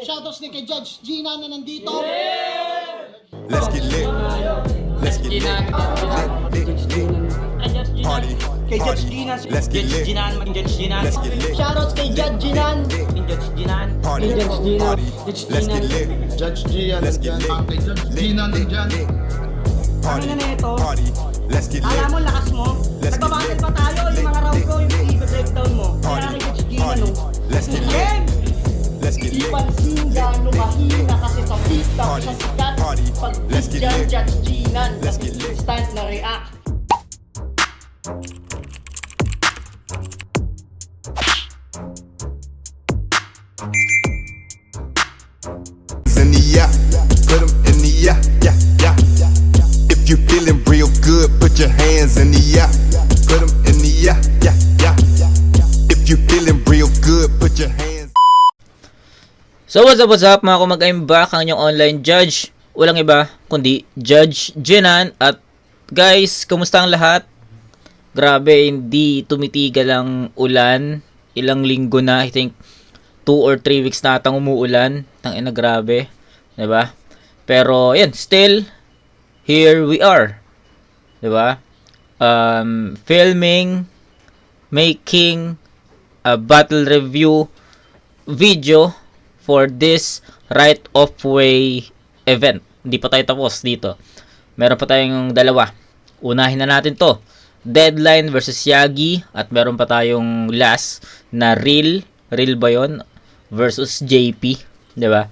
Shoutouts din kay Judge Gina na nandito. Let's get lit. Let's get lit. Party. Kay Judge Gina. Let's get lit. Let's get lit. Shoutouts kay Judge Ginan. Party. Party. Let's get lit. Judge Gian, Let's get lit. Gina nandyan. Party. Ano na ito? Party. Let's get lit. Alam mo, lakas mo. Let's get Nagbabattle lit. pa tayo. Yung mga round ko, yung i-breakdown mo. Kaya Party. kay Judge Gina, Party. no? Let's get lit. Game! Let's get Di lit. pansin gano'ng mahina kasi sa TikTok Party. sa sikat. Party. Pag Let's get dyan, lit. Judge Ginan. Let's get lit. Instant na react. In the yeah, put 'em in the yeah, yeah, yeah. If you feeling real good, put your hands in the yeah, put 'em in the yeah, yeah, yeah. If you feeling real good, put your hands. So what's up mga kumag, I'm back, ang inyong online judge. Walang iba kundi Judge Jinan. At guys, kumusta ang lahat? Grabe, hindi tumitigal ang ulan. Ilang linggo na, I think 2 or 3 weeks na atang umuulan. Tangina, grabe, 'di ba? Pero yan, still here we are. 'Di ba? Filming, making a battle review video for this right of way event. Hindi pa tayo tapos dito. Meron pa tayong dalawa. Unahin na natin 'to. Deadline versus Yagi, at meron pa tayong last na Real ba 'yon versus JP, 'di ba?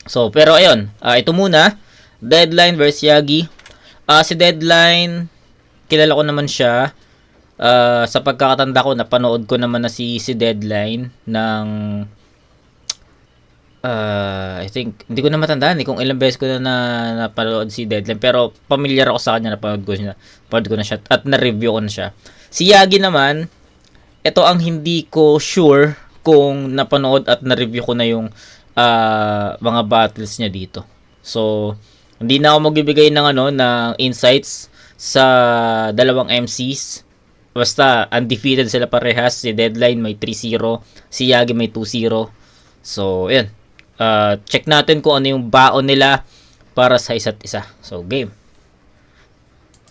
So, pero ayun, ito muna, Deadline versus Yagi. Si Deadline, kilala ko naman siya. Sa pagkakatanda ko, napanood ko naman na si Deadline ng I think, hindi ko na matandaan kung ilang beses ko na napanood si Deadline, pero familiar ako sa kanya, napanood ko na siya at na-review ko na siya. Si Yagi naman, ito ang hindi ko sure kung napanood at na-review ko na yung mga battles niya dito. So, hindi na ako magbibigay ng ng insights sa dalawang MCs. Basta undefeated sila parehas. Si Deadline may 3-0, si Yagi may 2-0. So, ayan. Check natin kung ano yung baon nila para sa isa't isa. So, game.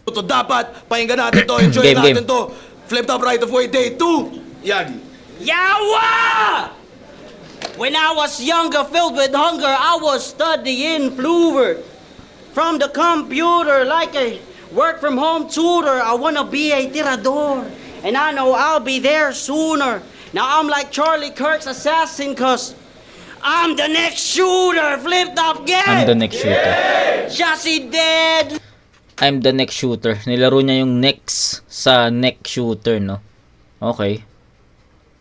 Ito dapat, pakinggan natin to, enjoy Game, natin game. to. Flip top right of way, day 2. Yagi. Yawa! When I was younger, filled with hunger, I was studying fluid. From the computer, like a work from home tutor, I wanna be a tirador. And I know I'll be there sooner. Now I'm like Charlie Kirk's assassin, cause I'm the next shooter, flip top game! I'm the next shooter. Chassis dead! I'm the next shooter. Nilaro niya yung next sa next shooter, no? Okay.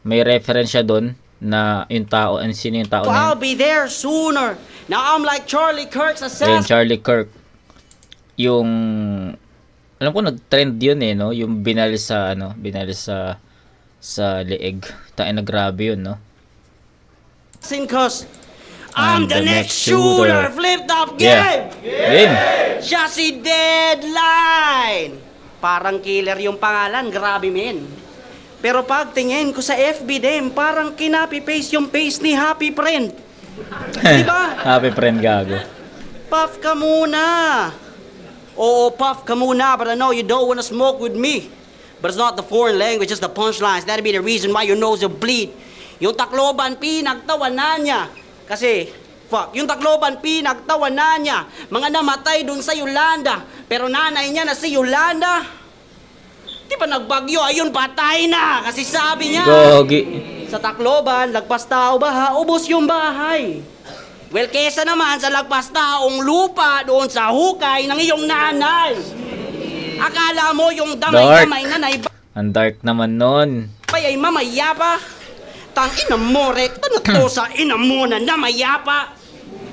May reference siya doon na yung tao, and sino yung tao na I'll yun? be there sooner. Now I'm like Charlie Kirk's Ayun, assassin. Charlie Kirk. Yung, alam ko nag-trend yun no? Yung binal sa, sa leeg. Tain na grabe yun, no? Cause I'm the next shooter, flip top game! Game! Chassis deadline! Parang killer yung pangalan, grabe men. Pero pag tingin ko sa FB din, parang kinapi-paste yung face ni Happy Friend. Diba? Happy friend, gago. Puff ka muna. Oo, puff ka muna, but I know you don't wanna smoke with me. But it's not the foreign language, it's the punchlines. That'd be the reason why your nose will bleed. Yung Tacloban, pinagtawanan niya. Kasi, yung Tacloban, pinagtawanan niya. Mga namatay dun sa Yolanda. Pero nanay niya na si Yolanda. Di ba nagbagyo? Ayun, patay na. Kasi sabi niya, Gogi. sa Tacloban, lagpas tao baha, ubos yung bahay. Well, kesa naman sa lagpas taong lupa doon sa hukay ng iyong nanay. Akala mo yung damay-damay nanay Ang dark naman nun. ay mamayapa. Tang ina mo, rekta na to sa ina mo na namayapa.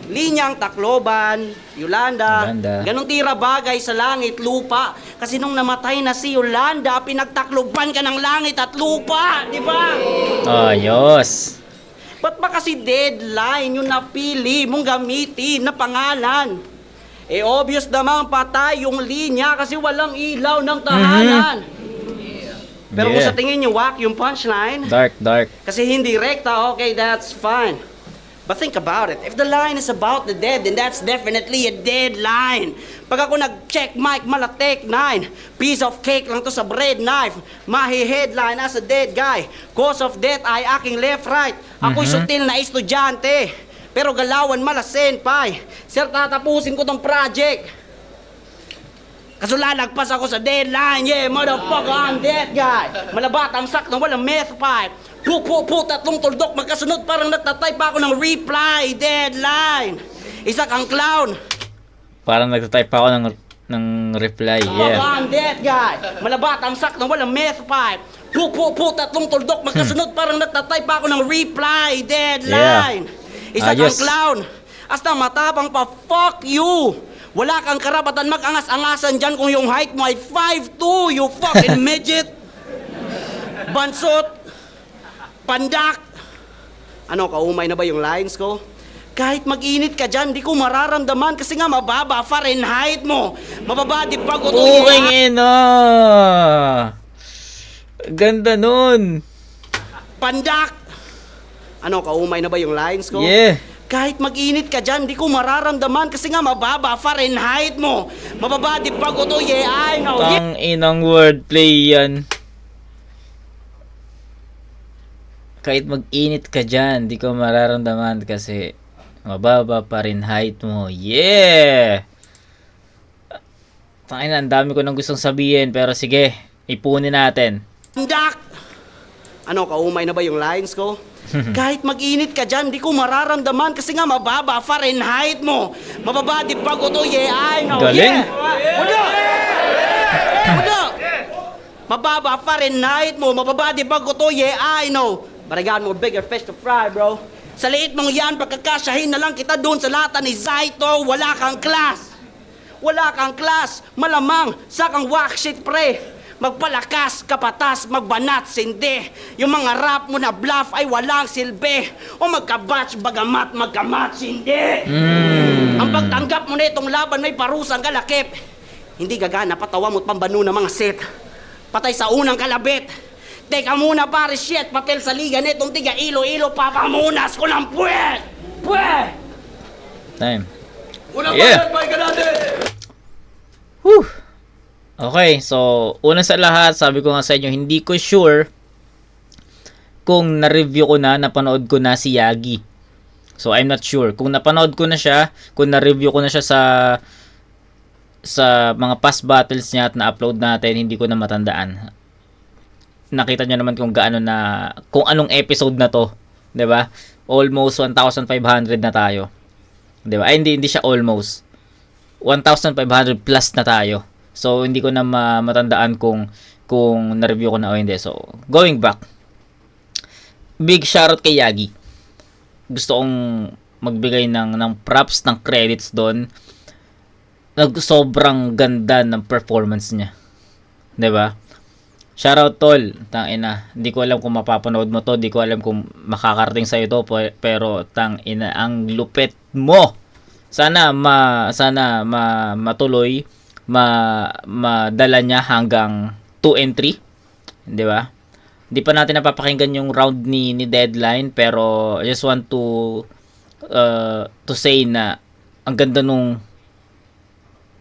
Linyang Tacloban, Yolanda, ganong tira bagay sa langit, lupa. Kasi nung namatay na si Yolanda, pinagtakloban ka ng langit at lupa, di ba? Ayos. Ba't ba kasi deadline yung napili mong gamitin na pangalan? Eh obvious naman patay yung linya kasi walang ilaw ng tahanan. Pero kung sa tingin nyo whack yung punchline, Dark. kasi hindi rekta, okay, that's fine. But think about it. If the line is about the dead, then that's definitely a dead line. Pag ako nag-check mic, malatek 9. Piece of cake lang to sa bread knife. Mahi-headline as a dead guy. Cause of death ay aking left-right. Ako'y sutil na estudyante. Pero galawan mala senpai. Sir, tatapusin ko tong project. Kaso lalagpas ako sa deadline. Yeah, motherfucker, I'm dead guy. Malabatang sak na walang meth pipe. Tatlong tuldok magkasunod parang nagtatay pa ako ng reply. Deadline. Isa kang clown. Parang nagtatype pa ako ng reply. Yeah. I'm dead guy. Malabatang sak na walang meth pipe. Tatlong tuldok magkasunod parang nagtatay pa ako ng reply. Deadline. Isa kang Ayos. clown. Hasta matapang pa, fuck you. Wala kang karapatan mag-angas-angasan dyan kung yung height mo ay 5'2", you fucking midget. Bansot. Pandak. Ano, kaumay na ba yung lines ko? Kahit mag-init ka dyan, di ko mararamdaman kasi nga mababa Fahrenheit mo. Mababadi pag ko Okay, ganda nun. Pandak. Ano, kaumay na ba yung lines ko? Yeah. Kahit mag-init ka dyan, di ko mararamdaman kasi nga mababa Fahrenheit mo. Mababadi pag ko to, yeah, I know. Yeah. Tang inang wordplay yan. Kahit mag-init ka dyan, di ko mararamdaman kasi mababa pa rin height mo. Yeah! Tangina, ang dami ko nang gustong sabihin, pero sige, ipunin natin. Pandak. Ano, kaumay na ba yung lines ko? Kahit mag-init ka dyan, di ko mararamdaman kasi nga mababa Fahrenheit mo. Mababadi pag ko to, yeah, I know. Galing. Yeah! Wala! Mababa Fahrenheit mo, mababadi pag ko to, yeah, I know. But I got more bigger fish to fry, bro. Sa liit mong yan, pagkakasyahin na lang kita doon sa lata ni Zaito, wala kang class. Wala kang class, malamang, sa kang worksheet, pre. Magpalakas, kapatas, magbanat, sindi. Yung mga rap mo na bluff ay walang silbi. O magkabatch, bagamat, magkamatch, hindi. Ang pagtanggap mo na itong laban may parusang kalakip. Hindi gagana, patawa mo't pambano ng mga set. Patay sa unang kalabit. Teka muna pare, shit, papel sa liga nitong tiga ilo-ilo, papamunas ko ng puwet! Puwet! Time. Unang Yeah. bayad, pahinga natin! Whew. Okay, so una sa lahat, sabi ko nga sa inyo, hindi ko sure kung na-review ko na, napanood ko na si Yagi. So I'm not sure. Kung napanood ko na siya, kung na-review ko na siya sa mga past battles niya at na-upload natin, hindi ko na matandaan. Nakita niyo naman kung kung anong episode na to, 'di ba? Almost 1,500 na tayo. 'Di ba? Ay, hindi siya almost. 1,500 plus na tayo. So hindi ko na matandaan kung na-review ko na o hindi. So, going back. Big shoutout kay Yagi. Gusto kong magbigay ng props, ng credits doon. Sobrang ganda ng performance niya. 'Di ba? Shoutout tol, tangina. Hindi ko alam kung mapapanood mo to, hindi ko alam kung makakarating sa ito, pero tangina, ang lupit mo. Sana matuloy, madala niya hanggang 2 and 3, 'di ba? Hindi pa natin napapakinggan yung round ni Deadline, pero I just want to say na ang ganda nung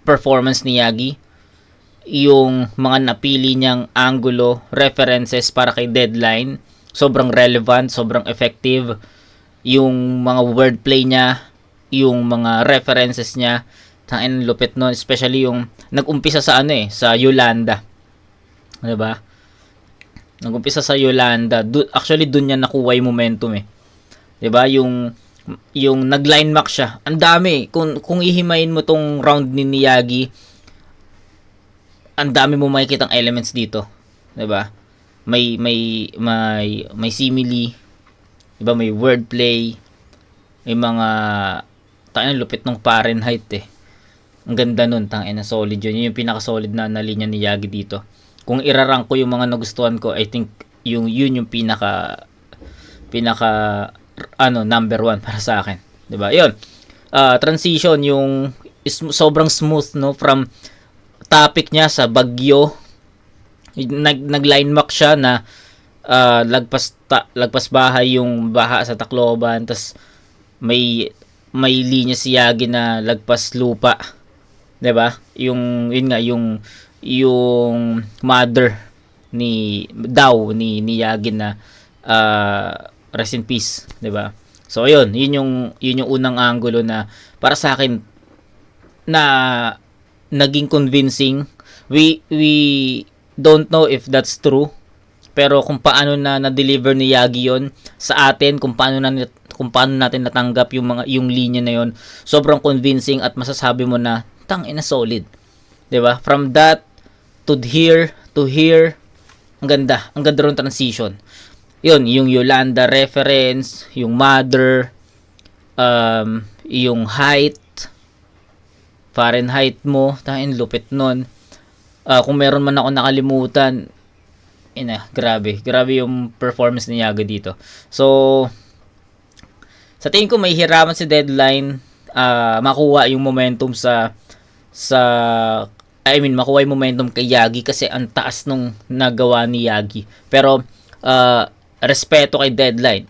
performance ni Yagi. Yung mga napili niyang angulo, references para kay Deadline, sobrang relevant, sobrang effective. Yung mga wordplay niya, yung mga references niya, tangin lupit no, especially yung nag-umpisa sa sa Yolanda. 'Di ba? Nag-umpisa sa Yolanda. Actually doon niya nakuha yung momentum 'Di ba? Yung nag-line mark siya. Ang dami. Kung ihimayin mo tong round ni Yagi, ang dami mo makikitang elements dito, 'di ba? May simile, 'di ba? May wordplay, may mga tangina lupit ng Fahrenheit Ang ganda nun, tangina solid 'yun. Yun yung pinaka-solid na linya ni Yagi dito. Kung irarank ko yung mga nagustuhan ko, I think yun yung pinaka number 1 para sa akin, 'di ba? 'Yun. Transition yung sobrang smooth no, from topic niya sa bagyo. Nag-line mark siya na lagpas bahay yung baha sa Tacloban, tas may linya si Yagi na lagpas lupa, 'di ba? Yung yun nga yung mother ni Yagi na rest in peace, 'di ba? So yun yung unang angulo na para sa akin na naging convincing. We don't know if that's true, pero kung paano na-deliver ni Yagi yon sa atin, kung paano natin natanggap yung linya na yon, sobrang convincing at masasabi mo na tangina solid. 'Di ba? From that to here, ang ganda ron transition. Yun, yung Yolanda reference, yung mother, yung height, Fahrenheit mo, tangin lupit nun. Kung meron man ako nakalimutan, grabe yung performance ni Yagi dito. So, sa tingin ko may hiraman si Deadline makuha yung momentum makuha yung momentum kay Yagi kasi ang taas nung nagawa ni Yagi. Pero, respeto kay Deadline.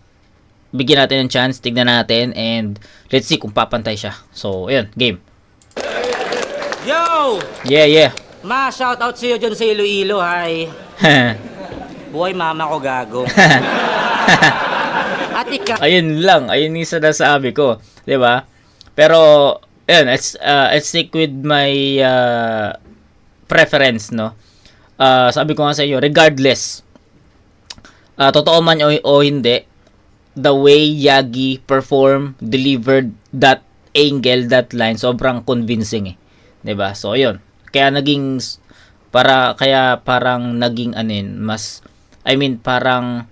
Bigyan natin ng chance, tignan natin, and let's see kung papantay siya. So, ayun, game. Yo! Yeah. Ma, shout out sa'yo dyan sa Iloilo, hi. Buhay mama ko gago. At ikaw, Ayun yung sinasabi ko, 'di ba? Pero ayun, let's stick with my preference, no. Sabi ko nga sa iyo, regardless totoo man o hindi, the way Yagi delivered that angle, that line, sobrang convincing 'di ba? So ayun, kaya parang naging parang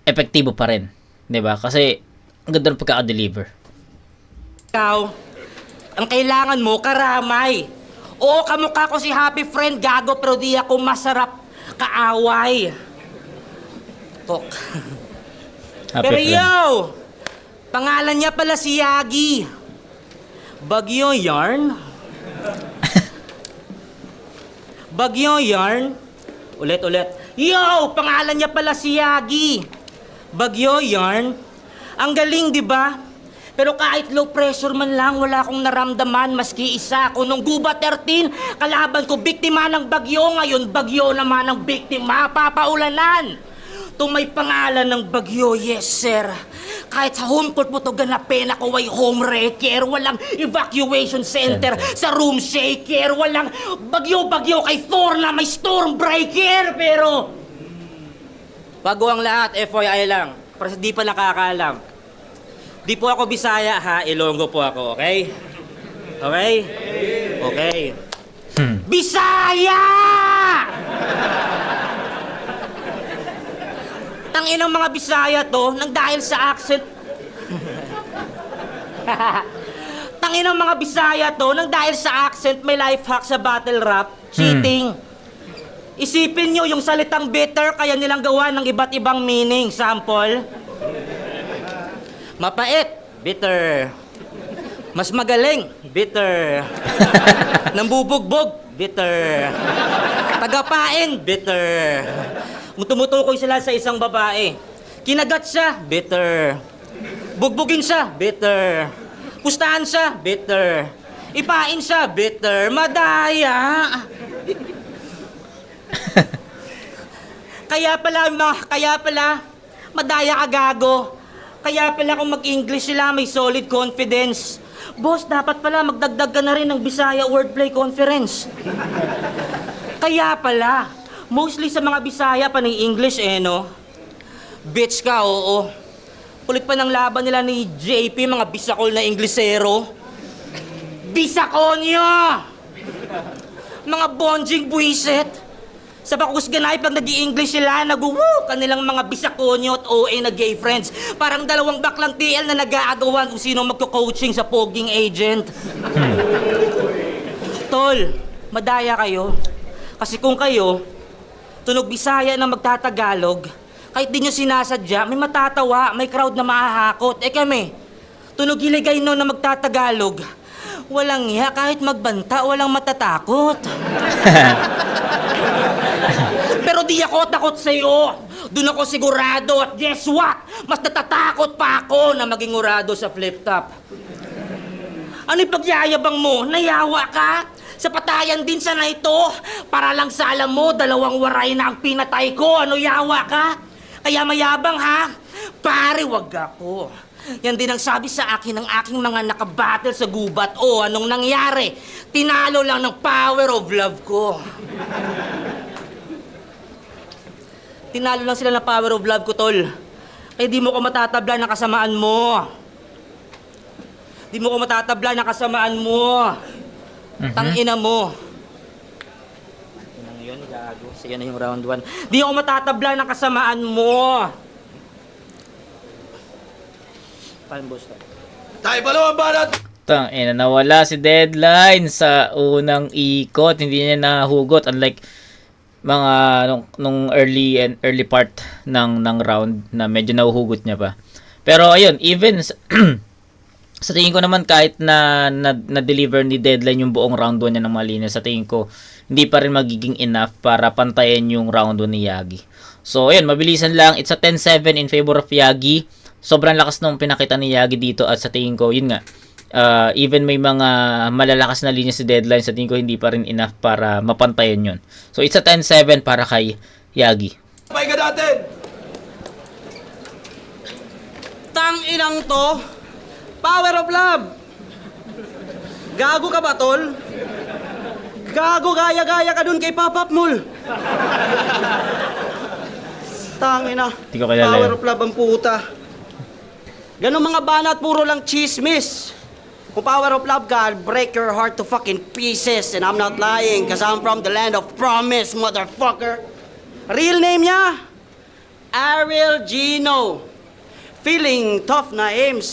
epektibo pa rin, 'di ba? Kasi ang ganda ng pagkaka-deliver. ang kailangan mo, karamay. Oo, kamukha ko si Happy Friend, gago, pero di ako masarap kaaway. Tok. Pero yo, pangalan niya pala si Yagi. Bagyo Yarn? Bagyo Yarn? Ulit. Yo, pangalan niya pala si Yagi. Bagyo Yarn? Ang galing, di ba? Pero kahit low pressure man lang, wala akong naramdaman maski isa ako. Nung Guba 13, kalaban ko biktima ng bagyo. Ngayon, bagyo naman ang biktima, papaulanan. Itong may pangalan ng bagyo, yes sir. Kahit sa home court mo to ganapin, ako ay home wrecker. Walang evacuation center sa room shaker. Walang bagyo-bagyo kay Thor na may storm breaker. Pero, bago ang lahat, FYI lang, para di pa nakakaalam. Di po ako Bisaya ha, Ilonggo po ako, okay? Okay? Okay. Bisaya! Tanginang mga Bisaya to, nang dahil sa accent... Tanginang mga Bisaya to, nang dahil sa accent, may life hack sa battle rap, cheating. Isipin nyo yung salitang bitter, kaya nilang gawa ng iba't ibang meaning. Sample. Mapait, bitter. Mas magaling, bitter. Nambubugbog, bitter. Tagapain, bitter. Tumutukoy sila sa isang babae. Kinagat siya, bitter. Bugbugin siya, bitter. Pustahan siya, bitter. Ipain siya, bitter. Madaya. Kaya pala, madaya ka gago. Kaya pala kung mag-English sila, may solid confidence. Boss, dapat pala magdagdag ka na rin ng Bisaya Wordplay Conference. Kaya pala, mostly sa mga Bisaya pa ng English no? Bitch ka, oo. Kulit pa ng laban nila ni JP, mga bisakol na Inglesero. Bisakonyo! Mga bonjing buwiset. Sa Bakusganay, pag nag-i-English sila, nag-woo kanilang mga bisakonyo at OA na gay friends. Parang dalawang baklang TL na nag-aagawan kung sino magko-coaching sa poging agent. Tol, madaya kayo. Kasi kung kayo, tunog Bisaya na magtatagalog, kahit di nyo sinasadya, may matatawa, may crowd na mahahakot. Kami, tunog Iligayno na magtatagalog, walang iya, kahit magbanta, walang matatakot. Pero di ako takot sa'yo. Doon ako sigurado at guess what? Mas natatakot pa ako na maging urado sa flip top. Ano yung pagyayabang mo? Nayawa ka? Sa patayan din sana ito. Para lang sa alam mo, 2 waray na ang pinatay ko. Ano yawa ka? Kaya mayabang ha? Pare, wag ako. Yan din ang sabi sa akin ng aking mga nakabattle sa gubat. O, anong nangyari? Tinalo lang ng power of love ko. Tinalo lang sila ng power of love ko, tol. Kaya di mo ko matatabla ng kasamaan mo. Di mo ko matatabla ng kasamaan mo. Tangina mo. Inang yun, gago. Sige na yung round 1. Di ako matatabla ng kasamaan mo. Paano boss to? Tayo pa naman banat! Nawala si Deadline sa unang ikot. Hindi niya nahugot. Unlike mga nung early part ng round na medyo nahuhugot niya pa. Pero ayun, even sa tingin ko naman kahit na deliver ni Deadline yung buong round 1 niya ng malinis, sa tingin ko hindi pa rin magiging enough para pantayin yung round 1 ni Yagi. So ayun, mabilisan lang. It's a 10-7 in favor of Yagi. Sobrang lakas nung pinakita ni Yagi dito at sa tingin ko, yun nga, even may mga malalakas na linya si Deadline, sa tingin ko hindi pa rin enough para mapantayan yun. So it's a 10-7 para kay Yagi. Pakinggan natin! Tanginang to. Power of love. Gago ka ba, tol? Gago, gaya-gaya ka dun kay Pop-Up Mall. Tangina. Di ko kilala Power yun. of love ang puta. Ganun mga banat, puro lang chismis. Kung power of love ka, I'll break your heart to fucking pieces. And I'm not lying, cause I'm from the land of promise, motherfucker. Real name niya? Ariel Gino. Feeling tough na MC.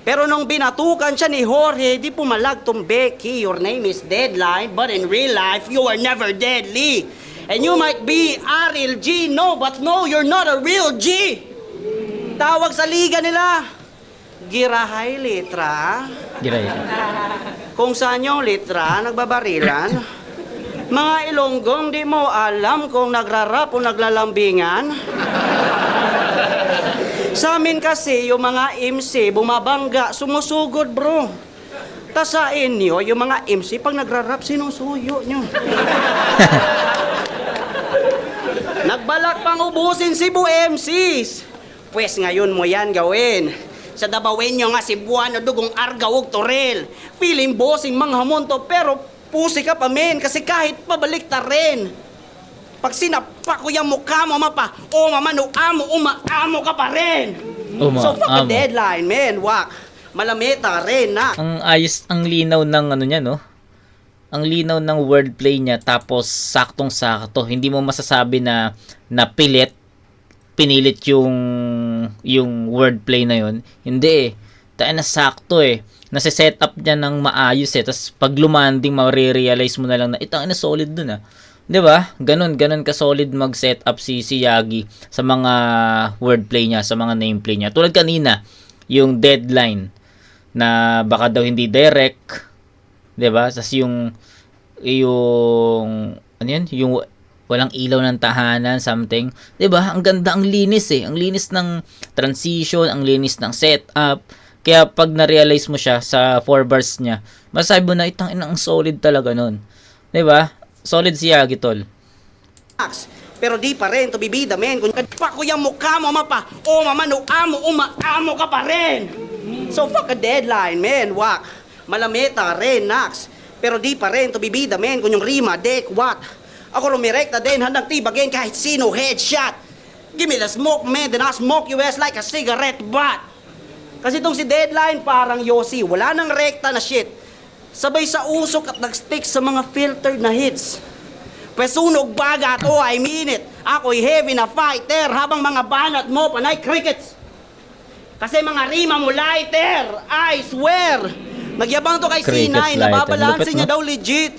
Pero nung binatukan siya ni Jorge, di pumalag tong Becky. Your name is Deadline, but in real life, you are never deadly. And you might be Ariel Gino, but no, you're not a real G. Tawag sa liga nila, Girahay Litra. Giray. Kung saan yung litra, nagbabarilan. Mga Ilonggong, di mo alam kung nagrarap o naglalambingan. Sa amin kasi, yung mga MC, bumabangga, sumusugod, bro. Tas sa inyo, yung mga MC, pag nagrarap, sinusuyo nyo. Nagbalak pang ubusin Cebu MCs. Pwes ngayon mo yan gawin. Sa dabawin nyo nga si Buwan o dugong Argawog Torel. Feeling bossing manghamon to, pero pusi ka pa men, kasi kahit pabalik ta rin. Pag sinapak ko yung mukha mo, mapa, o mamano amo, umaamo ka pa rin. So fuck a Deadline, men, wak. Malameta rin na. Ang ayos, ang linaw ng ano niya, no? Ang linaw ng wordplay niya, tapos saktong-sakto. Hindi mo masasabi na pinilit yung wordplay na yon. Hindi eh. Tayo na sakto eh. Nase-set up niya ng maayos eh. Tapos pag lumanding, marirealize mo na lang na, itang na solid dun ah. 'Di ba? Ganun ka solid mag-set up si Yagi sa mga wordplay niya, sa mga nameplay niya. Tulad kanina, yung Deadline na baka daw hindi direct, 'di ba? Tapos yung ano yan? Yung walang ilaw ng tahanan, something. 'Di ba? Ang ganda, ang linis eh. Ang linis ng transition, ang linis ng setup. Kaya pag na-realize mo siya sa 4 bars niya, masasabi mo na itang ang solid talaga nun. 'Di ba? Solid si Yagi, tol. Pero di pa rin, to bibida, men. Kung pa ko yung mukha mo, mapa, o mamano amo, umaamo ka pa rin. So fuck a Deadline, men, wak. Malameta rin, Nax. Pero di pa rin, to bibida, men. Kung yung rima, dek, what? Ako rumirekta din, handang tibagin kahit sino, headshot. Give me the smoke, man, then I'll smoke you ass like a cigarette butt. Kasi itong si Deadline, parang Yossi, wala nang rekta na shit. Sabay sa usok at nag-stick sa mga filtered na hits. Pesunog bagat, oh I mean it. Ako'y heavy na fighter habang mga banat mo panay crickets. Kasi mga rima mo lighter, I swear. Nagyabang to kay Crickets, C9, lighter. nababalansin Lupit, niya no? daw legit.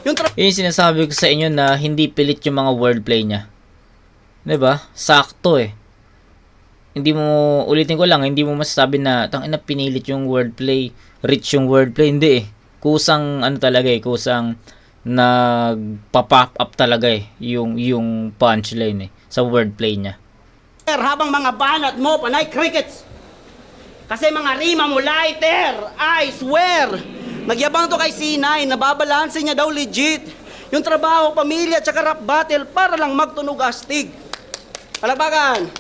Yung Yun yung sinasabi ko sa inyo na hindi pilit yung mga wordplay niya. 'Di ba? Sakto eh. Hindi mo, ulitin ko lang, hindi mo masasabi na tangina pinilit yung wordplay, rich yung wordplay, hindi eh. Kusang ano talaga eh, kusang nagpa-pop up talaga eh yung punchline eh sa wordplay niya. habang mga banat mo, panay crickets. Kasi mga rima mo lighter, I swear. Nagyabang to kay C9, nababalanse niya daw legit. Yung trabaho, pamilya, tsaka rap battle para lang magtunog astig. Palakpakan.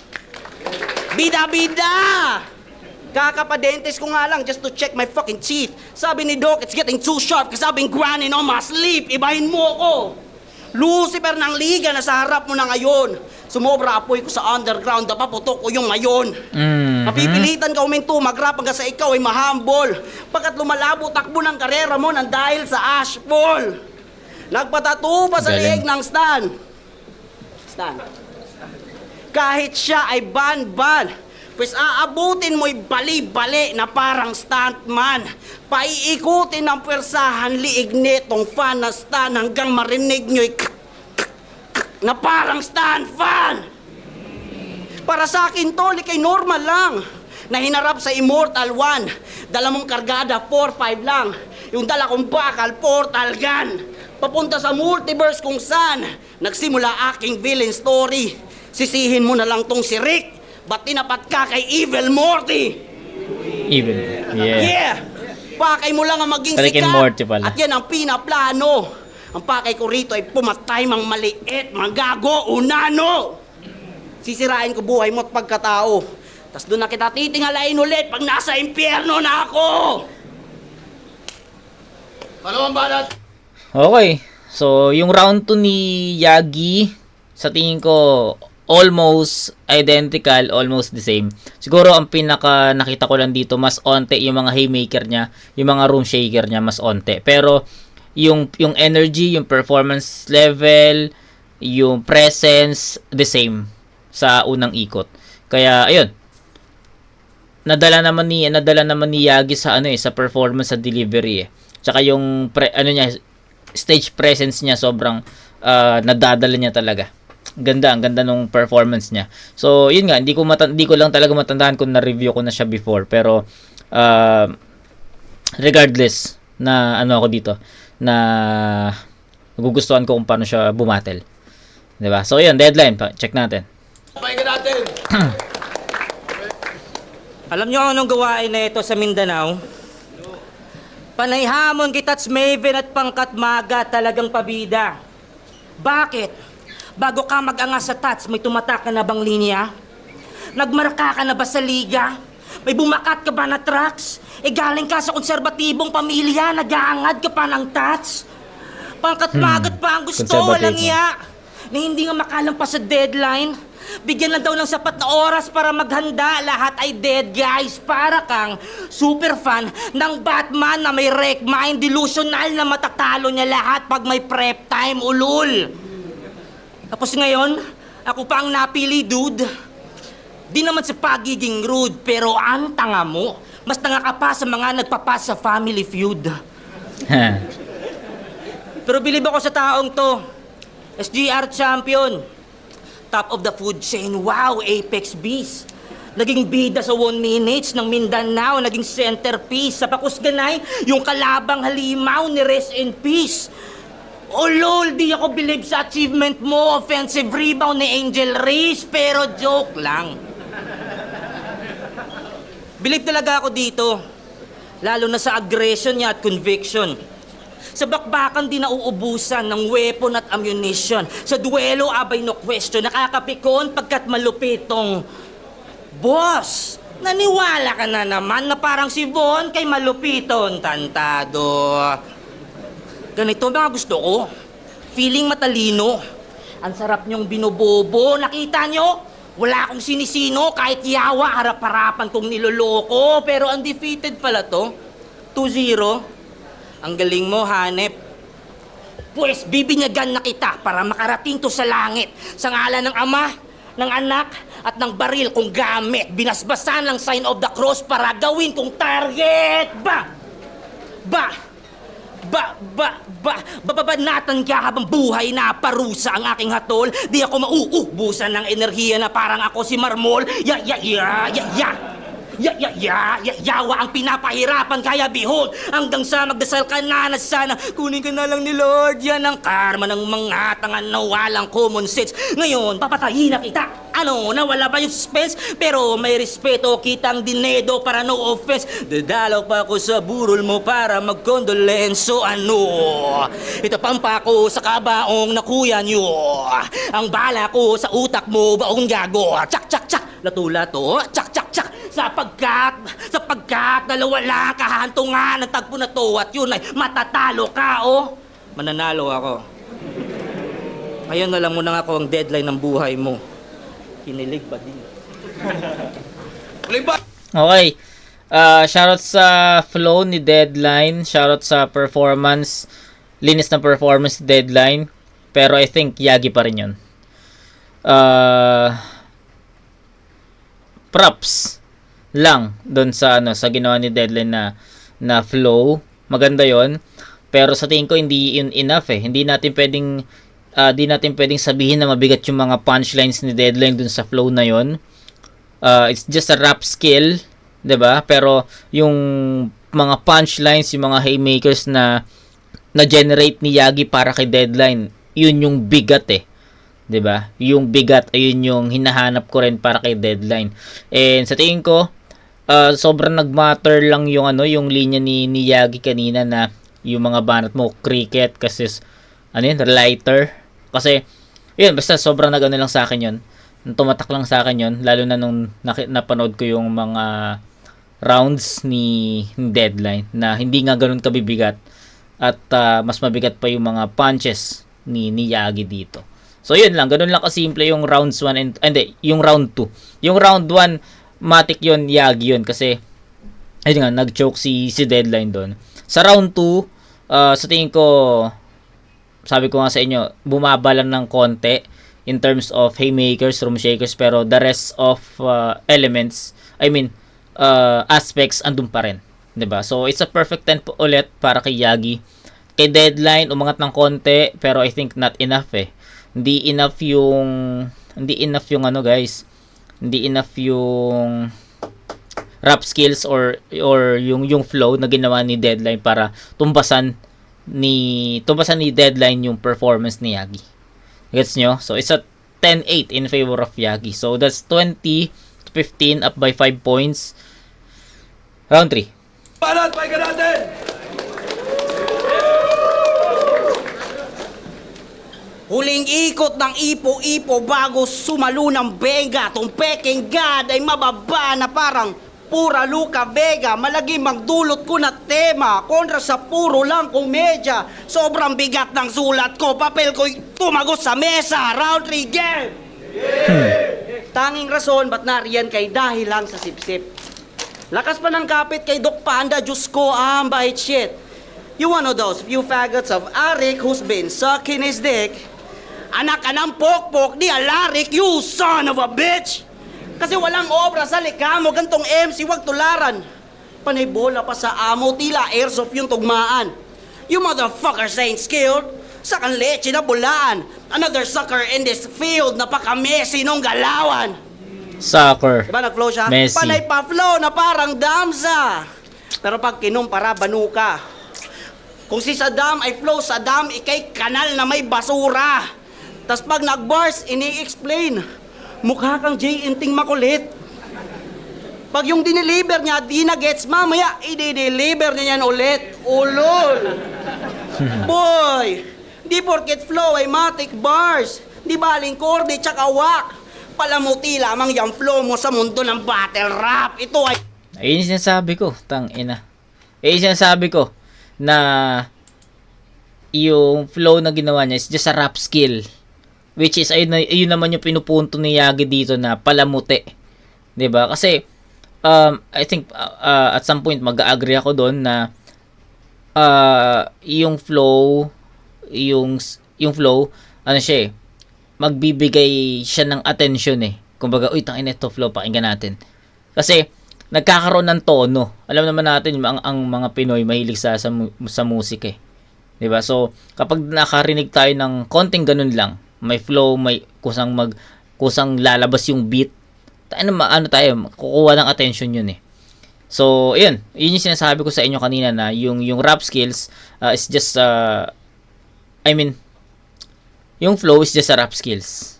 Bida-bida! Kakapadentes ko nga lang just to check my fucking teeth. Sabi ni Doc, it's getting too sharp kasi I've been grinding on my sleep. Ibahin mo ako. Lucifer ng liga na sa harap mo na ngayon. Sumobra apoy ko sa underground, napaputok ko yung mayon. Napipilitan ka uminto, mag-rap hanggang sa ikaw ay mahambol. Pagkat lumalabo, takbo ng karera mo nang dahil sa ashfall. Nagpatato pa sa Galing. leeg ng Stan. Stan. Kahit siya ay ban-ban, pues aabutin mo'y bali-bali na parang stuntman. Paiikutin ng pwersahan liig netong fan na Stan hanggang marinig nyo'y na parang Stan fan. Para sa akin, tol, ikay normal lang. Na hinarap sa Immortal 1. Dala mong kargada, 4-5 lang. Yung dala kong bakal, portal gun. Papunta sa multiverse kung saan nagsimula aking villain story. Sisihin mo na lang tong si Rick. Ba't tinapat ka kay Evil Morty? Even. Yeah. Yeah! Pakay mo lang ang maging Rick and sikat. Morty pala. At yan ang pinaplano. Ang pakay ko rito ay pumatay mang maliit, mga gago, unano. Sisirain ko buhay mo at pagkatao. Tas doon na kita titingalain ulit pag nasa impyerno na ako. Dalawang banat. Okay. So, yung round 2 ni Yagi, sa tingin ko, almost identical, almost the same. Siguro, ang pinaka nakita ko lang dito, mas onte yung mga haymaker niya, yung mga room shaker niya, mas onte. Pero, yung energy, yung performance level, yung presence, the same sa unang ikot. Kaya, ayun. Nadala naman ni Yagi sa sa performance sa delivery eh. Tsaka yung stage presence niya sobrang nadadala niya talaga. Ang ganda nung performance niya. So, yun nga, hindi ko lang talaga matandaan kung na-review ko na siya before, pero regardless na ako dito, na nagugustuhan ko kung paano siya bumatel. 'Di ba? So, yun, deadline, check natin. Pakinggan natin. Alam nyo anong gawain na ito sa Mindanao? Panay hamon kitats Maven at pangkat maga talagang pabida. Bakit? Bago ka mag-angas sa tats, may tumatak ka na bang linya? Nagmarka ka na ba sa liga? May bumakat ka ba na tracks? Galing ka sa konserbatibong pamilya, nag-aangad ka pa ng tats? Pangkat magat pa ang gusto, Conservative, walang iya. Na hindi nga makalampas sa deadline. Bigyan lang daw ng sapat na oras para maghanda. Lahat ay dead, guys. Para kang super fan ng Batman na may wreck mind, delusional na matatalo niya lahat pag may prep time, ulul. Tapos ngayon, ako pa ang napili, dude. Di naman sa pagiging rude, pero ang tanga mo. Mas tanga ka pa sa mga nagpapas sa Family Feud. Pero bilib ako sa taong to. SGR champion. Top of the food chain. Wow, Apex Beast. Naging bida sa 1 minutes ng Mindanao. Naging centerpiece sa Pakusganay. Yung kalabang halimaw ni Rest in Peace. Oh lol, di ako believe sa achievement mo. Offensive rebound ni Angel Reese. Pero joke lang. Believe talaga ako dito. Lalo na sa aggression niya at conviction. Sa bakbakan di nauubusan ng weapon at ammunition. Sa duelo, abay no question. Nakakapikon pagkat malupitong boss. Naniwala ka na naman na parang si Von kay malupiton, tantado. Ganito mga gusto ko. Feeling matalino. Ang sarap niyong binobobo. Nakita niyo? Wala akong sinisino, kahit yawa, harap-harapan kong niloloko. Pero undefeated pala to. 2-0. Ang galing mo, hanep. Pues, bibinyagan na kita para makarating to sa langit. Sa ngalan ng Ama, ng Anak, at ng baril kong gamit. Binasbasan ng sign of the cross para gawin kong target. Babanatan ka habang buhay na parusa ang aking hatol. Di ako mauubusan ng enerhiya na parang ako si Marmol. Yawa ang pinapahirapan, kaya behold, hanggang sa magdasal ka na sana kunin ka na lang ni Lord. Yan ang karma ng mga tangan na walang common sense. Ngayon, papatayin na kita. Ano, nawala ba yung suspense? Pero may respeto kitang dinedo para no offense. Dadalaw pa ako sa burol mo para magkondolenso. Ano? Ito pampako sa kabaong na kuya nyo. Ang bala ko sa utak mo, baong gago. Tsak, tsak, tsak. Lato-lato. Tsak, tsak, tsak. Sapagkat dalawa lang kahantungan ng tagpo na to at yun ay matatalo ka, oh. Mananalo ako. Ngayon na lang muna ako ang deadline ng buhay mo. Kinilig ba din? Uling ba? Okay. Shoutout sa flow ni Deadline. Shoutout sa performance. Linis ng performance ni Deadline. Pero I think Yagi pa rin yun. Props lang doon sa sa ginawa ni Deadline na flow. Maganda 'yon. Pero sa tingin ko hindi yun enough eh. Hindi natin pwedeng sabihin na mabigat yung mga punchlines ni Deadline dun sa flow na 'yon. It's just a rap skill, 'di ba? Pero yung mga punchlines, yung mga haymakers na generate ni Yagi para kay Deadline, yun yung bigat eh. 'Di ba? Yung bigat ayun yung hinahanap ko rin para kay Deadline. And sa tingin ko sobrang nagmatter lang yung yung linya ni Yagi kanina na yung mga banat mo cricket kasi lighter kasi yun basta sobrang nagano lang sa akin yun. Tumatak lang sa akin yun lalo na nung napanood ko yung mga rounds ni Deadline na hindi nga ganoon kabibigat at mas mabigat pa yung mga punches ni Yagi dito. So yun lang, ganoon lang kasimple yung rounds 1 and hindi, yung round 2. Yung round 1 matik yun, Yagi yun kasi ayun nga, nag-choke si Deadline doon. Sa round 2, sa tingin ko, sabi ko nga sa inyo, bumaba lang ng konti in terms of haymakers, room shakers, pero the rest of elements, aspects, andun pa rin. 'Di ba? So, it's a perfect 10 ulit para kay Yagi. Kay Deadline, umangat ng konti, pero I think not enough eh. Hindi enough yung guys. Hindi enough yung rap skills or yung flow na ginawa ni Deadline para tumbasan ni Deadline yung performance ni Yagi. Gets nyo? So it's a 10-8 in favor of Yagi. So that's 20-15 up by 5 points. Round 3. Banat, pakinggan natin! Huling ikot ng ipo-ipo bago sumalo ng benga. Tong peking god ay mababa na parang pura Luca Vega. Malagi magdulot ko na tema kontra sa puro lang komedya. Sobrang bigat ng sulat ko. Papel ko'y tumagos sa mesa. Round 3 game! Tanging rason ba't nariyan kay dahil lang sa sipsip. Lakas pa ng kapit kay Doc Panda. Diyos ko, bait shit. You one of those few faggots of Arik who's been sucking his dick. Anak ka ng pokpok di Alarik, you son of a bitch! Kasi walang obra sa likamo, gantong MC, wag tularan. Panay bola pa sa amo, tila airsoft yung tugmaan. You motherfuckers ain't skilled. Sakang leche na bulaan. Another sucker in this field, napaka-Messi nung galawan. Soccer. Diba nag-flow siya? Messi. Panay pa-flow na parang damsa. Pero pag kinumpara, banuka. Kung si Saddam ay flow Saddam, ikay kanal na may basura. Tas pag nag-bars, ini-explain. Mukha kang Jay Inting makulit. Pag yung dineliver niya, di na gets, mamaya, i-deliver niya yan ulit. Ulol! Boy! Di porket flow ay matic bars. Di baling korde tsaka wak. Palamuti lamang yung flow mo sa mundo ng battle rap. Ito ay... Ayun yung sinasabi ko, tang ina. Ayun yung sinasabi ko na yung flow na ginawa niya is just a rap skill. Which is, ayun naman yung pinupunto ni Yagi dito na palamuti. 'Di ba? Kasi, I think, at some point, mag-agree ako doon na yung flow, ano siya eh, magbibigay siya ng attention eh. Kumbaga, uy, tangin ito flow, pakinggan natin. Kasi, nagkakaroon ng tono. Alam naman natin, ang mga Pinoy, mahilig sa musik eh. 'Di ba? So, kapag nakarinig tayo ng konting ganun lang, may flow, may kusang lalabas yung beat. Tayo kukuha ng attention yun eh. So, yun yung sinasabi ko sa inyo kanina na yung rap skills is just yung flow is just a rap skills.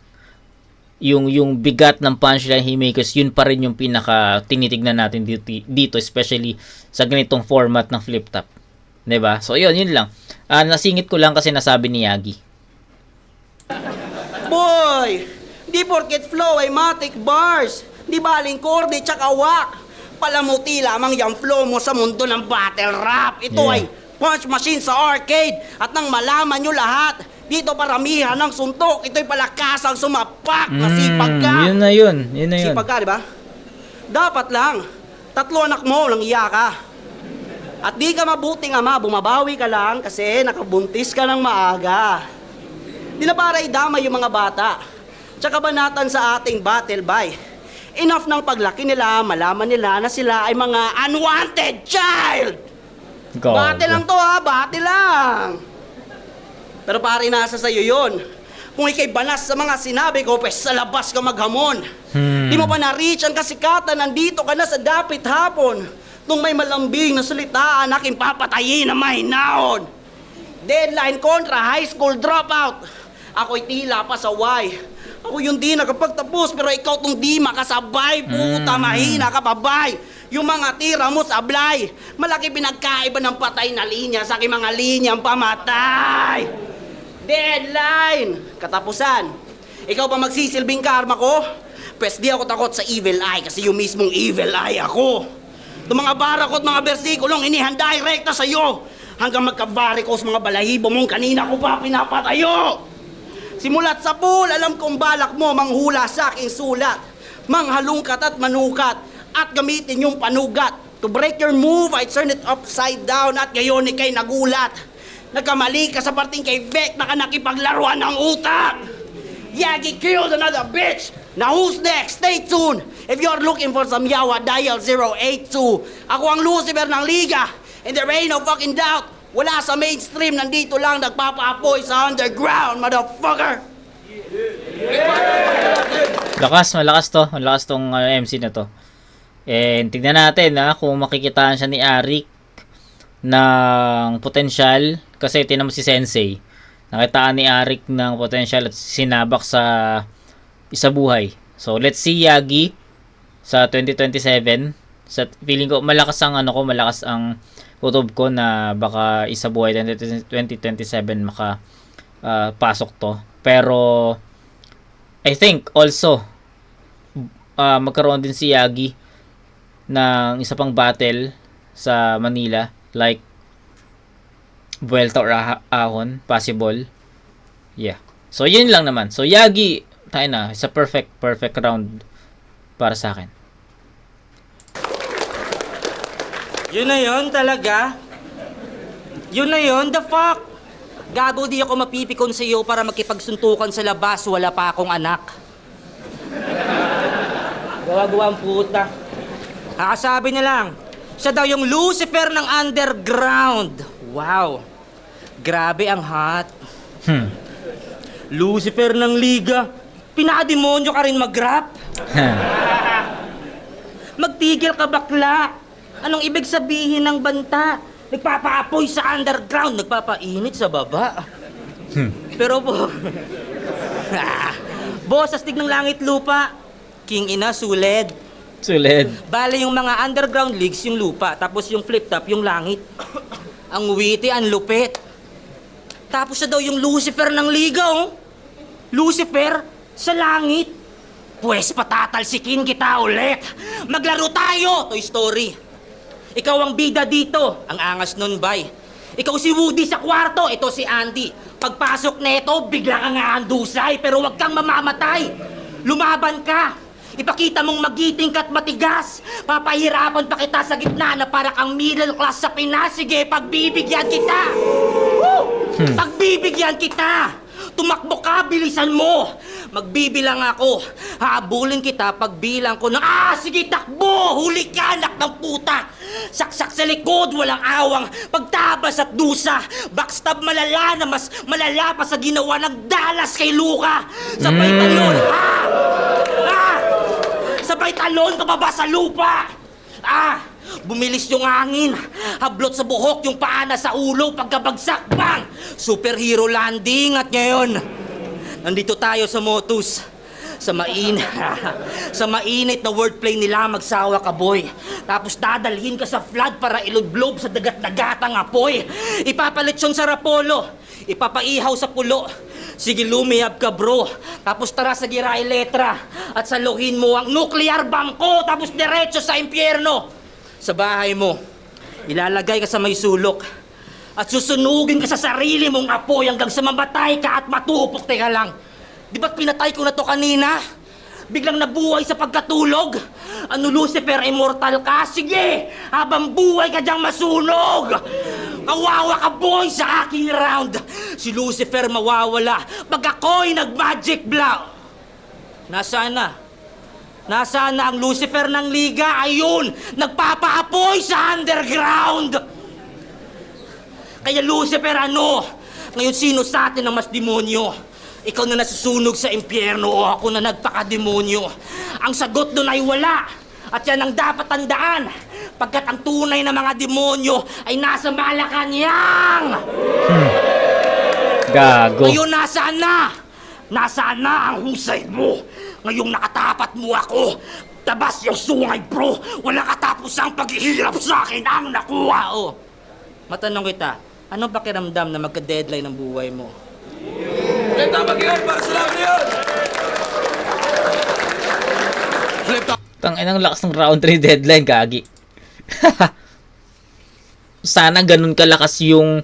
yung bigat ng punchline haymakers, yun pa rin yung pinaka tinitignan natin dito, especially sa ganitong format ng flip top. 'Di ba? So yun lang. Nasingit ko lang kasi nasabi ni Yagi. Boy! Di porket flow ay matic bars. Di baling korde tsaka wak. Palamuti lamang yung flow mo sa mundo ng battle rap. Ito Yeah. ay punch machine sa arcade. At nang malaman nyo lahat, dito paramihan ng suntok. Ito'y palakasang sumapak. Masipag ka. Yun na yun. Sipag ka, di ba? Dapat lang. 3 anak mo lang iya ka. At di ka mabuting ama, bumabawi ka lang kasi nakabuntis ka ng maaga. Di na para idama yung mga bata. Tsaka banatan sa ating battle by. Enough ng paglaki nila, malaman nila na sila ay mga unwanted child! Bate lang to ha, bate lang! Pero pare, nasa sa'yo yun. Kung ikay banas sa mga sinabi ko, pues sa labas ka maghamon. Di mo pa na-reach ang kasikatan, nandito ka na sa dapit hapon. Nung may malambing na salitaan, aking papatayin na may naon. Deadline kontra high school dropout. Ako'y tila pa sa Y. Ako yung di nakapagtapos, pero ikaw tong di makasabay. Puta, mahina ka babay. Yung mga tira mo sablay. Malaki pinagkaiba ng patay na linya sa aking mga linyang pamatay. Deadline! Katapusan. Ikaw pa magsisilbing karma ko? Pwes di ako takot sa evil eye kasi yung mismong evil eye ako. Itong mga barakot, mga bersikulong inihanda rekta sa'yo. Hanggang magkabarikos mga balahibo mong kanina ko pa pinapatayo. Simulat sa pool, alam kong balak mo manghula sa aking sulat. Manghalungkat at manukat at gamitin yung panugat. To break your move, I turn it upside down at ngayon ikay nagulat. Nagkamali ka sa parting kay Vec na ka nakipaglaruan ng utak. Yagi killed another bitch. Now who's next? Stay tuned. If you're looking for some yawa, dial 082. Ako ang Lucifer ng Liga. And there ain't no fucking doubt. Wala sa mainstream, nandito lang nagpapaapoy sa underground, motherfucker. Malakas to. Malakas tong MC na to. And tignan natin kung makikitaan siya ni Arik ng potensyal. Kasi tinan mo si Sensei. Nakitaan ni Arik ng potensyal at sinabak sa isabuhay. So let's see Yagi sa 2027. Sa feeling ko malakas ang kutob ko na baka isabuhay 2027 maka pasok to. Pero I think also magkaroon din si Yagi ng isa pang battle sa Manila like Vuelta or Ahon, possible. Yeah. So yun lang naman. So Yagi, tayo na, it's a perfect round para sa akin. Yun na yun talaga. Yun na yun, the fuck? Gago, di ako mapipikon sa iyo para makipagsuntukan sa labas, wala pa akong anak. Gawa-gawa ang puta. Kakasabi niya lang, siya daw yung Lucifer ng underground. Wow. Grabe ang hot. Lucifer ng Liga. Pinakademonyo ka rin mag-rap. Magtigil ka bakla. Anong ibig sabihin ng banta? Nagpapaapoy sa underground, nagpapainit sa baba. Pero po, boss, astig ng langit lupa. King ina, suled. Bale yung mga underground leagues yung lupa, tapos yung flip top yung langit. Ang witty, ang lupit. Tapos siya daw yung Lucifer ng Liga, oh. Lucifer sa langit. Pues patatalsikin kita ulit. Maglaro tayo, Toy Story. Ikaw ang bida dito, ang angas nun, bay. Ikaw si Woody sa kwarto, ito si Andy. Pagpasok neto, bigla kang aandusay, pero wag kang mamamatay. Lumaban ka. Ipakita mong magiting ka't matigas. Papahirapan pa kita sa gitna na para kang middle class sa Pinas. Sige, pagbibigyan kita. Pagbibigyan kita. Tumakbo ka, bilisan mo. Magbibilang ako. Habulin kita pagbilang ko ng sige, takbo! Huli ka, anak ng puta! Saksak sa likod, walang awang. Pagtabas at dusa. Backstab malala na mas malala pa sa ginawa ng Dallas kay Luka. Sabay talon, Sabay talon ka pa ba sa lupa? Bumilis yung hangin. Hablot sa buhok yung paana sa ulo. Pagkabagsak, bang! Superhero landing at ngayon, nandito tayo sa Motus. Sa mainit na wordplay nila, magsawa ka, boy. Tapos dadalhin ka sa flood para iludlob sa dagat-dagatang apoy. Ipapalit yun sa rapolo. Ipapaihaw sa pulo. Sige, lumihab ka, bro. Tapos tara sa giray letra. At saluhin mo ang nuclear bangko. Tapos diretso sa impyerno. Sa bahay mo, ilalagay ka sa may sulok. At susunugin ka sa sarili mong apoy hanggang sa mamatay ka at matupok. Teka lang, di ba't pinatay ko na to kanina? Biglang nabuhay sa pagkatulog? Ano, Lucifer, immortal ka? Sige, habang buhay ka diyang masunog! Kawawa ka, boy, sa aking round! Si Lucifer mawawala pag ako'y nag-magic blow! Nasaan na? Nasaan na ang Lucifer ng Liga? Ayun! Nagpapaapoy sa underground! Kaya Lucifer, ano? Ngayon, sino sa atin ang mas demonyo? Ikaw na nasusunog sa impyerno o ako na nagpakademonyo? Ang sagot doon ay wala. At yan ang dapat tandaan. Pagkat ang tunay na mga demonyo ay nasa Malacanang. Gago. Ngayon, nasaan na? Nasaan na ang husay mo? Ngayong nakatapat mo ako. Tabas yung sungay, bro. Wala katapusang paghihirap sa akin ang nakuha, oh. Matanong kita, ano pakiramdam na magka-deadline ng buhay mo? Flip top again para sa laban yun! Flip top! Tangina, ang lakas ng round 3 deadline, gagi. Sana ganun kalakas yung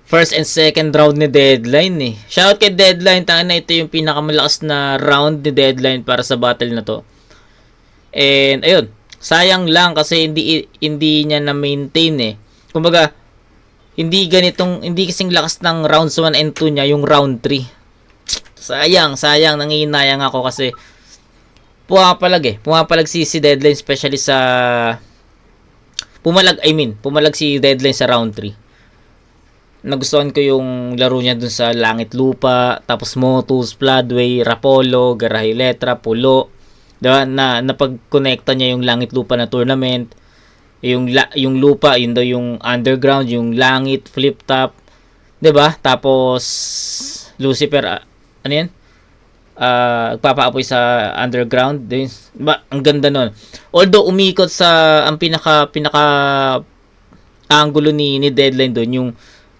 first and second round ni Deadline eh. Shoutout kay Deadline, tangina, ito yung pinakamalakas na round ni Deadline para sa battle na to. And ayun, sayang lang kasi hindi niya na maintain eh. Kumbaga, hindi kasing lakas ng rounds 1 and 2 niya yung round 3. Sayang, nangihinayang ako kasi pumapalag si Deadline, especially sa pumalag si Deadline sa round 3. Nagustuhan ko yung laro niya dun sa Langit Lupa, tapos Motus, Floodway, Rapolo, Garahe Letra, Pulo. Diba? Na napag-connecta niya yung Langit Lupa na tournament. Yung lupa, yun daw yung underground, yung langit, flip top. 'Di ba? Tapos Lucifer, ano yan? Nagpapaapoy sa underground. Diba? Ang ganda nun. Although umikot sa ang pinaka angulo ni Deadline doon,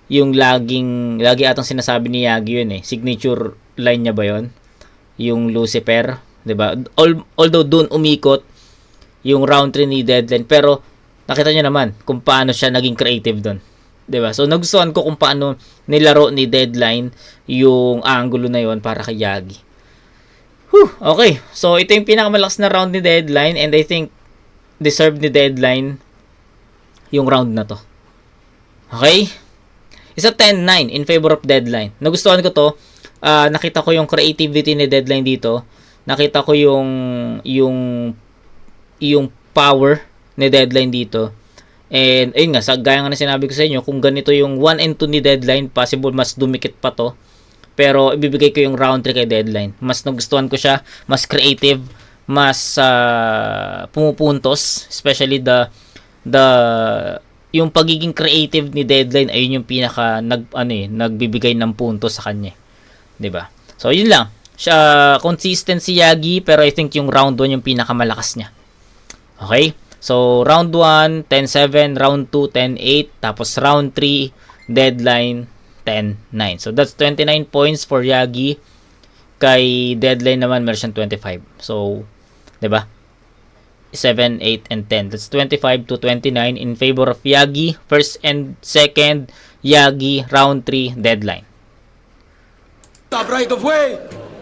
yung lagi atang sinasabi ni Yagi yun eh. Signature line niya ba yun? Yung Lucifer, 'di ba? Although doon umikot yung round 3 ni Deadline, pero nakita niyo naman kung paano siya naging creative doon. 'Di ba? So nagustuhan ko kung paano nilaro ni Deadline yung angulo na yon para kay Yagi. Okay. So ito yung pinakamalakas na round ni Deadline, and I think deserved ni Deadline yung round na to. Okay? Isa 10-9 in favor of Deadline. Nagustuhan ko to. Nakita ko yung creativity ni Deadline dito. Nakita ko yung power ni Deadline dito. And ayun nga, gaya nga na sinabi ko sa inyo, kung ganito yung 1 and 2 ni Deadline, possible mas dumikit pa to. Pero ibibigay ko yung round 3 kay Deadline. Mas nagustuhan ko siya, mas creative, mas pumupuntos, especially yung pagiging creative ni Deadline, ayun yung pinaka nagbibigay ng puntos sa kanya, 'di ba? So yun lang. Siya consistent si Yagi, pero I think yung round 1 yung pinakamalakas niya. Okay? So round 1 10-7, round 2 10-8, tapos round 3 Deadline 10-9. So that's 29 points for Yagi. Kay Deadline naman meron siyang 25. So 'di ba? 7, 8, and 10. That's 25 to 29 in favor of Yagi. First and second, Yagi. Round 3, Deadline. Top right of way!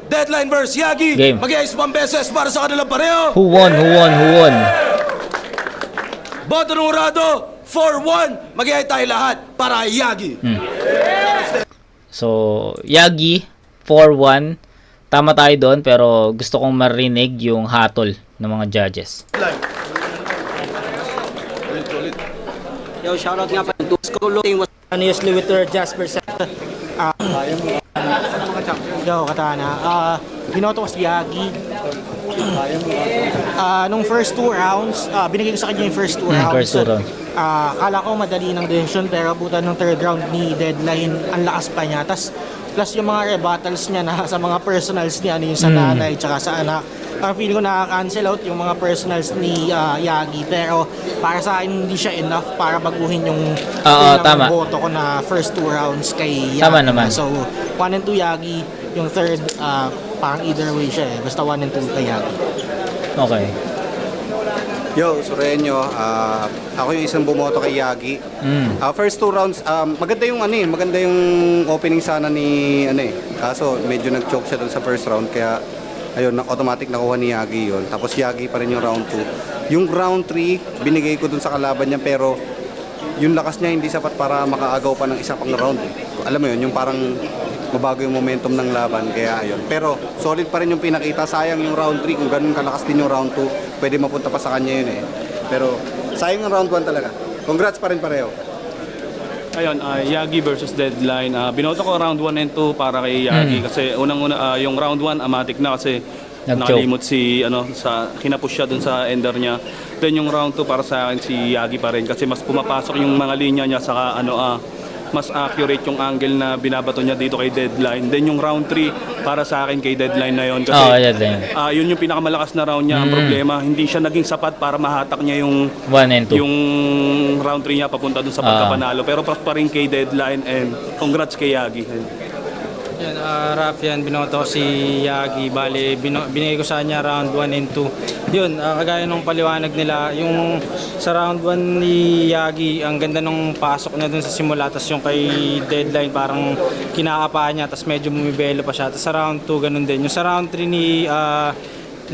Deadline versus Yagi! Game. Mag-iayos 1 beses para sa kanilang pareho! Who won? Boto ng Urado, 4-1! Mag-iayos tayo lahat para Yagi! So, Yagi, 4-1. Tama tayo doon, pero gusto kong marinig yung hatol ng mga judges. Yo, shoutout nga pa to School Team was Honestly with her Jasper Yo, Katana. Binoto ko si Yagi. Nung first 2 rounds, binigay ko sa kanya yung first 2 rounds. First 2 rounds. Akala ko madali ng decision, pero buta ng third round ni Deadline, ang lakas pa niya. Tas Plus yung mga rebuttals niya na sa mga personals niya, ano yung sa nanay tsaka sa anak. Ang feeling ko nakaka-cancel out yung mga personals ni Yagi. Pero para sa akin, hindi siya enough para baguhin yung tama. boto ko na first 2 rounds kay Yagi. Tama naman. So, 1 and 2 Yagi. Yung third, parang either way siya eh. Basta 1 and 2 kay Yagi. Okay. Yo, Sureño, ako yung isang bumoto kay Yagi. First 2 rounds, maganda yung maganda yung opening sana ni Kaso medyo nag-choke siya doon sa first round kaya ayun, automatic nakuha ni Yagi yun. Tapos Yagi pa rin yung round 2. Yung round 3, binigay ko doon sa kalaban niya pero yung lakas niya hindi sapat para makaagaw pa ng isa pang round. Alam mo yun, yung parang mabago yung momentum ng laban kaya ayun. Pero solid pa rin yung pinakita. Sayang yung round 3 kung ganun kalakas din yung round 2. Pwede mapunta pa sa kanya yun eh. Pero sayang yung round 1 talaga. Congrats pa rin pareho. Ayun, Yagi versus Deadline. Binoto ko round 1 and 2 para kay Yagi kasi unang-una yung round 1 amatic na kasi nakalimot si kinapush siya dun sa ender niya. Then yung round 2 para sa akin si Yagi pa rin kasi mas pumapasok yung mga linya niya saka mas accurate yung angle na binabato niya dito kay Deadline. Then yung round 3 para sa akin kay Deadline na yon kasi yun yung pinakamalakas na round niya. Ang problema, hindi siya naging sapat para mahatak niya yung 1 and 2. yung round 3 niya papunta dun sa pagkapanalo. Pero pa rin kay Deadline and congrats kay Yagi. Yan, Rafian, binoto ko si Yagi. Bali, binigay ko sa kanya round 1 and 2. Yun, kagaya nung paliwanag nila, yung sa round 1 ni Yagi, ang ganda nung pasok na dun sa simula. Tapos yung kay Deadline, parang kinakapa niya, tapos medyo bumibelo pa siya. Tapos sa round 2, ganun din. Yung sa round 3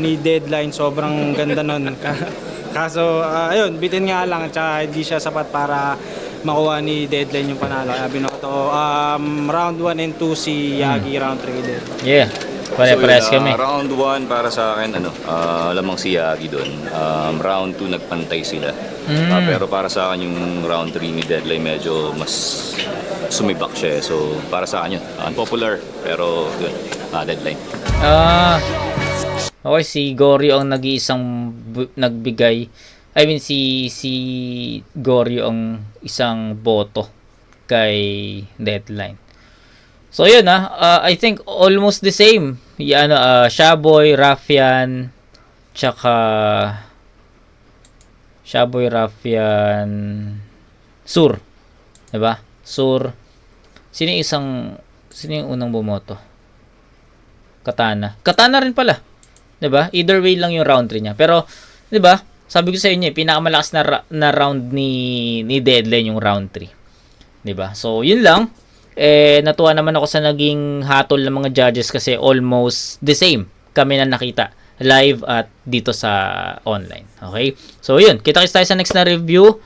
ni Deadline, sobrang ganda nun. Kaso, ayun, bitin nga lang, tsaka hindi siya sapat para makuha ni Deadline yung panalo. Kaya binoto round 1 and 2 si Yagi, round 3 din. Yeah. Pare-pares kami. Round 1 para sa akin, lamang si Yagi doon. Round 2 nagpantay sila. Pero para sa akin yung round 3 ni Deadline medyo mas sumibak siya. So para sa akin yun, unpopular pero yun, Deadline. Okay, si Goryo ang nag-iisang nagbigay. I mean, si Goryo ang isang boto kay Deadline. So, yun I think almost the same. Shaboy, Rafian, tsaka Shaboy, Rafian, Sur. Diba? Sur. Sino yung unang bumoto? Katana. Katana rin pala. 'Di ba? Either way lang yung round 3 niya. Pero 'di ba? Sabi ko sa inyo, pinakamalakas na round ni Deadline yung round 3. 'Di ba? So, yun lang. Natuwa naman ako sa naging hatol ng mga judges kasi almost the same kami na nakita live at dito sa online. Okay? So, yun. Kita-kits tayo sa next na review.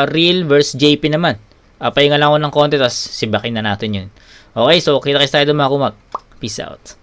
Real versus JP naman. Pahinga lang ako ng konti tapos sibakin na natin yun. Okay? So, kita-kits tayo doon mga kumag. Peace out.